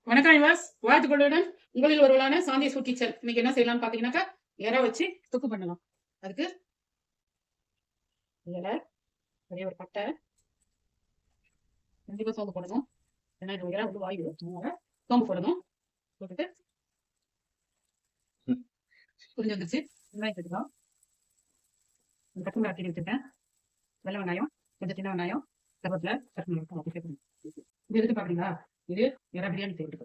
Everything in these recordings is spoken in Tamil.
வணக்கம் யுவாஸ், வாழ்த்துக்களுடன் உங்களில் ஒருவரான சாந்தி சூட் கிச்சன். இன்னைக்கு என்ன செய்யலாம்னு பாத்தீங்கன்னாக்கா, இறை வச்சு தொக்கு பண்ணலாம். அதுக்கு இலை, ஒரே ஒரு பட்டை, கண்டிப்பா சோம்பு போடணும். ஏன்னா இது இறை வந்து வாயு, அதனால சோம்பு போடணும். போட்டுட்டு புரிஞ்சு வந்துருச்சு. வெங்காயம் சேர்த்துக்கலாம். பச்சை மிளகாய் கீறி வச்சிருக்கேன். வெள்ளை வெங்காயம், கொஞ்சம் சின்ன வெங்காயம், கருவேப்பிலை, பச்சை மிளகாய் அப்படி சேர்க்கணும். இது எதுக்கு பாக்குறீங்களா? இது இறை பிரியாணி செய்யறது.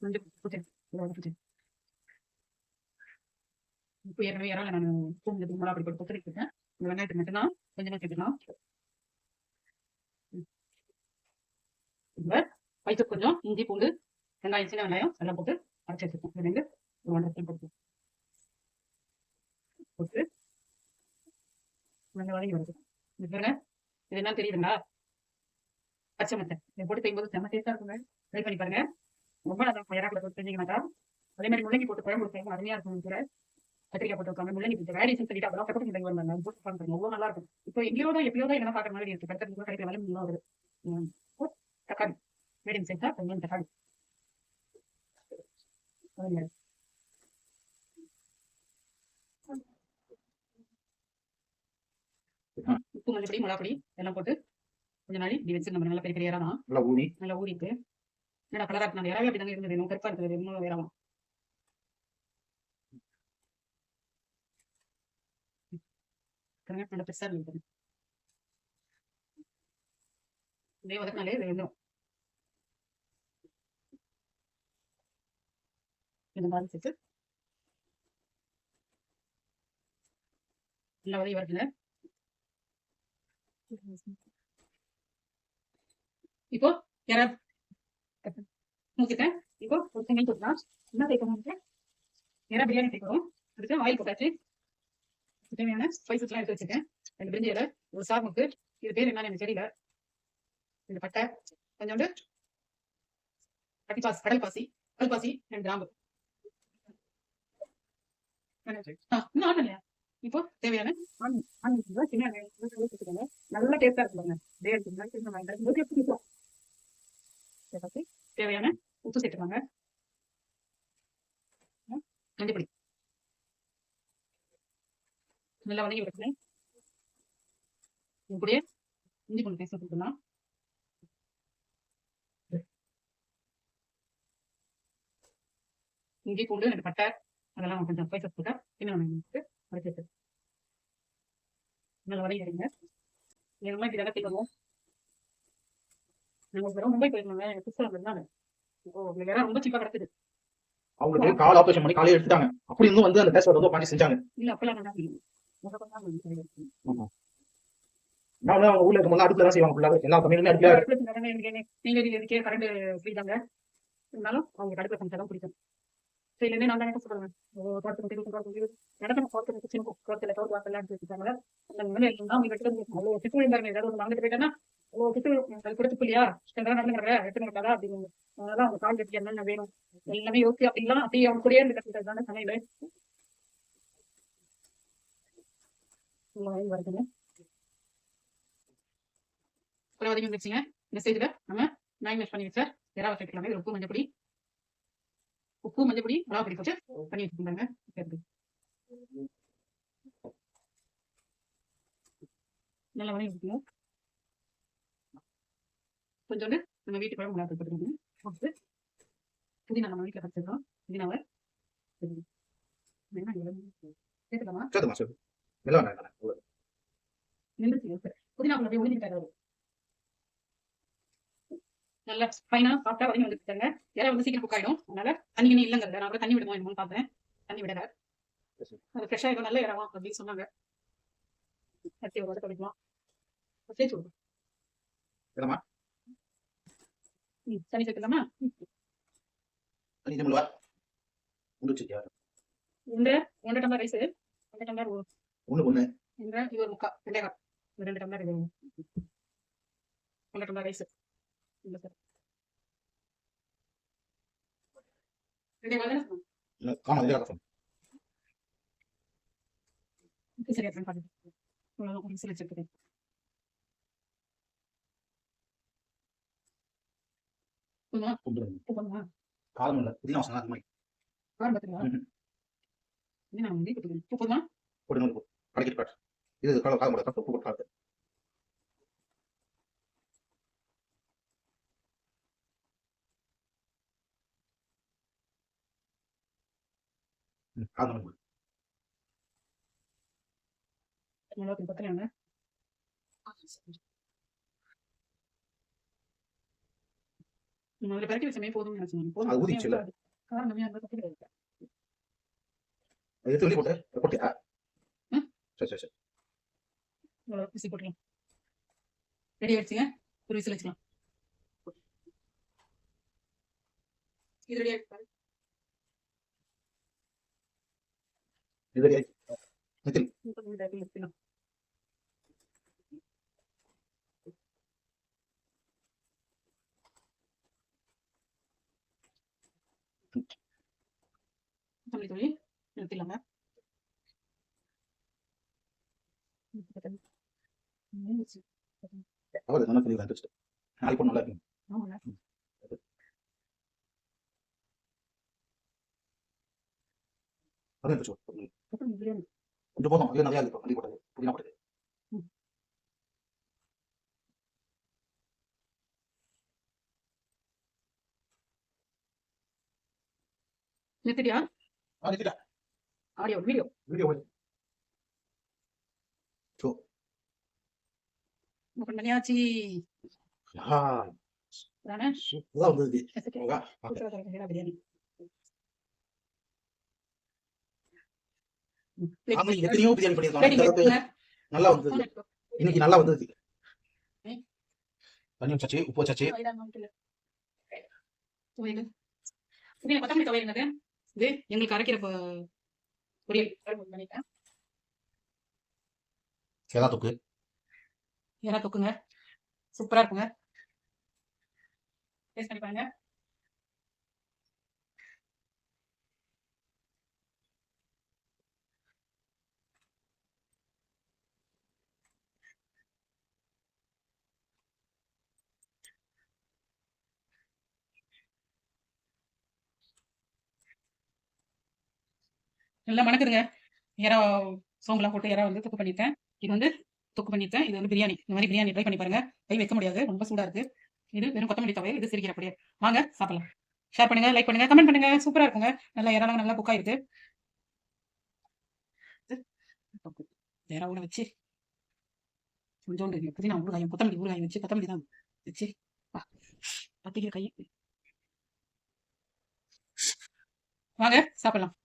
கொஞ்சம் உப்பு ஏற்கனவே இறால நான் பூண்டு மிளகா அப்படி போட்டு கொத்தரிட்டு இருக்கேன். இந்த வெங்காயத்துக்கு மட்டும்தான் கொஞ்சமா சேர்த்துக்கலாம். வயிற்று கொஞ்சம் இஞ்சி பூண்டு வெங்காயம் சின்ன வெங்காயம் எல்லாம் போட்டு அரைச்சி வச்சிருக்கோம். இது ரெண்டு ஒரு 1.5 ஸ்பூன் போட்டு வெங்காயம் வதங்கி வருது. இது பாருங்க, இது என்ன தெரியுதுங்களா? பச்சை மட்டை இதை போட்டு செய்யும்போது செம்ம டேஸ்டா இருக்குங்க. ட்ரை பண்ணி பாருங்க. ரொம்ப நல்லா இறாக்குள்ள போட்டு செஞ்சீங்கன்னாக்கா, அதே மாதிரி முள்ளங்கி போட்டு குழம்பு செய்யும் அருமையா இருக்கும். கூட கத்திரிக்காய் போட்டு வைக்காம முள்ளங்கி போட்டு வேரியேஷன் சொல்லிட்டு அப்புறம் பக்கத்து கிட்ட வந்தாங்க போட்டு பாருங்க, எவ்வளவு நல்லா இருக்கும். இப்போ எங்கேயோ தான் எப்பயோ தான் இதெல்லாம் பாக்குற மாதிரி இருக்கு. பக்கத்துல கூட கிடைக்கிற வேலை வருது. தக்காளி மீடியம் சைஸா கொஞ்சம் தக்காளி, உப்பு மஞ்சப்பொடி மிளகாப்பொடி எல்லாம் போட்டு கொஞ்சம் நாளை இப்படி வச்சு நம்ம நல்லா பெரிய பெரிய இறாதான் நல்லா ஊறிட்டு என்னடா கலரா இருக்கு. இறாவே அப்படி தாங்க இருந்தது, நம்ம கருப்பா இருந்தது இன்னும் வேறாவும் நல்லா பெருசா இருந்தது. இதே வதக்கினாலே இது வந்துடும். இந்த மாதிரி சேர்த்து நல்லா வதக்கி வருதுங்க. இப்போ இறா ஊத்திட்டேன். இப்போ ஒரு செங்கல் போட்டுலாம் என்ன சேர்க்கணும், இறா பிரியாணி சேர்க்கணும். அதுக்கு ஆயில் போட்டாச்சு. தேவையான ஸ்பைசஸ் எல்லாம் எடுத்து வச்சிருக்கேன். 2 பிரிஞ்சி இலை, ஒரு சாமுக்கு, இது பேர் என்னன்னு எனக்கு தெரியல. இந்த பட்டை கொஞ்சோண்டு கடல் பாசி 2 கிராம்பு. இன்னும் ஆன் இல்லையா? இப்போ தேவையான சின்ன நல்லா டேஸ்டா இருக்குங்க. தேவையான உப்பு சேர்த்துக்காங்க. மஞ்சப்பொடி நல்லா வதங்கி விடுறேன். இப்படியே இஞ்சி பூண்டு பேஸ்ட் போட்டுக்கலாம். இஞ்சி பூண்டு 2 பட்டை அதெல்லாம் கொஞ்சம் ஸ்பைசஸ் போட்டா இன்னும் வதக்கி நல்லா வதங்கி எடுங்க. இதெல்லாம் இப்படி நல்லா செய்வோம். நாங்க ஒரு மும்பை போயிருந்தோங்க, புதுசா இருந்தாங்க. வேற ரொம்ப சீப்பா கிடைச்சது. அவங்களுக்கு கால் ஆபரேஷன் பண்ணி காலையில எடுத்துட்டாங்க. அப்படி இருந்தும் வந்து அந்த டேஸ்ட் வந்து பண்ணி செஞ்சாங்க. இல்ல அப்பெல்லாம் நல்லா நான் அவங்க ஊர்ல இருக்கும்போது அடுப்புல தான் செய்வாங்க. ஃபுல்லாவே எல்லா சமையலுமே அடுப்புல. நீங்க இதுக்கே கரண்ட் ஃப்ரீ தாங்க. இருந்தாலும் அவங்க அடுப்புல சமைச்சாதான் பிடிக்கும். இதுலேருந்தே நான் தான் கஷ்டப்படுவேன். நடக்கணும் கோர்த்து கிச்சன் கோர்த்துல டோர் வாசல்லாம் எடுத்து வச்சுட்டாங்க. அவங்க எடுத்து அவ்வளோ திட்டு விழுந்தாங்க. ஏதாவது ஒரு வாங்கிட்டு போயிட்டேன்னா அவ்வளோ திட்டு கொடுத்து இல்லையா நடந்துங்கிற எடுத்து மாட்டாரா அப்படின்னு. அதனால அவங்க கால் கட்டி என்னென்ன வேணும் எல்லாமே யோசிச்சு அப்படிலாம் அப்படியே அவங்க கூடயே இருந்து கற்றுக்கிட்டது தானே சமையல் வருதுங்க. அதிகம் வச்சுங்க. இந்த ஸ்டேஜ்ல நம்ம மேரினேட் பண்ணி வச்ச இறாவை சேர்க்கலாங்க. உப்பு மஞ்சப்பொடி மிளகா பொடி போட்டு பண்ணி வச்சுக்கோங்க. நல்லா வதங்கி விட்டுக்கணும். கொஞ்சோண்டு நம்ம வீட்டு குழம்பு மிளகா போட்டுக்கணும். போட்டு புதினா நம்ம வீட்டில் பறிச்சிருக்கோம். புதினாவை சேர்த்துக்கலாமா? புதினா அப்படியே ஒழிஞ்சுட்டாரு. நல்லா ஃபைனா சாப்பிட்டா வதங்கி வந்துட்டாங்க. இறை வந்து சீக்கிரம் குக் ஆயிடும். அதனால தண்ணி இல்லைங்கிறத நான் தண்ணி விடுவோம் என்னமோன்னு பார்த்தேன். தண்ணி விடல. அது ஃப்ரெஷ்ஷா இருக்கும், நல்ல இறவா அப்படின்னு சொன்னாங்க. கட்டி ஒரு வதக்க வைக்கலாம். சேர்த்து விடுவோம். தண்ணி சேர்க்கலாமா? இந்த 1 டம்ளர் ரைஸ் 1 டம்ளர் இது ஒரு முக்கா 2 டம்ளர் இது 1 டம்ளர் ரைஸ் இல்ல சார். சரியா பாருங்க. போதுமா? உப்பு உப்பு போதுமா? காரம் இல்லை புதினா வாசனை அதிகமாக காரம் பாத்தீங்களா? இது நான் வந்து உப்பு போதுமா? போட்டு கடைக்கிட்டு காட்டு இது காரம் போட உப்பு போட்டு காட்டு காரம் போடு மிளகாத்தூள் பத்தலையாங்க? முதல்ல பரட்டி வச்சமே போதும்னு நினைச்சேன். போதும். அது ஊதிச்சுல காரம் கம்மியா இருந்தா தப்பு கிடையாது. எடுத்து வெளியே போட்டு போட்டியா சரி சரி சரி இவ்வளவு விசில் போட்டுக்கலாம். ரெடி ஆயிடுச்சுங்க. ஒரு விசில் வச்சுக்கலாம். இது ரெடி ஆயிடுச்சு. இது ரெடி நிக்கில் வச்சுக்கலாம். தம்பி தோழி நிறுத்திடலாங்க. அவ்வளோ நல்லா சொல்லி வந்துச்சு நாளைக்கு போன நல்லா இருக்கும் ஆமாங்க. அதான் இருந்துச்சு அப்புறம் பிரியாணி. கொஞ்சம் போதும் இது நிறையா இருக்கும் மல்லி போட்டது புதினா போட்டது நிறுத்திட்டியா? நிறுத்திட்டா audio video video so open பண்ணியாச்சு. தானே? சூப்பராக வந்தது பிரியாணி. எத்தனையோ பிரியாணி பண்ணியிருக்காங்க நல்லா வந்தது இன்னைக்கு நல்லா வந்தது தண்ணி வச்சாச்சு உப்பு வச்சாச்சு கொத்தமல்லி துவையல் இது எங்களுக்கு அரைக்கிற பொரியல் பண்ணிட்டேன். எதா தொக்கு ஏன்னா தொக்குங்க சூப்பரா இருக்குங்க. டேஸ்ட் பண்ணி பாருங்க. நல்லா மணக்குதுங்க. இறா சோம்புலாம் போட்டு இறா வந்து தொக்கு பண்ணிட்டேன். இது வந்து தொக்கு பண்ணிட்டேன். இது வந்து பிரியாணி. இந்த மாதிரி பிரியாணி ட்ரை பண்ணி பாருங்க. கை வைக்க முடியாது, ரொம்ப சூடா இருக்கு. இது வெறும் கொத்தமல்லி துவையல். இது சிரிக்கிற அப்படியே. வாங்க சாப்பிடலாம். ஷேர் பண்ணுங்க, லைக் பண்ணுங்க, கமெண்ட் பண்ணுங்க. சூப்பரா இருக்குங்க. நல்லா இறாலாம் நல்லா குக் ஆயிருக்கு. இறாவோட வச்சு கொஞ்சோண்டு புதினா ஊறுகாயம் கொத்தமல்லி ஊறுகாயம் வச்சு கொத்தமல்லி தான் வச்சு பத்திக்கிற கை வாங்க சாப்பிடலாம்.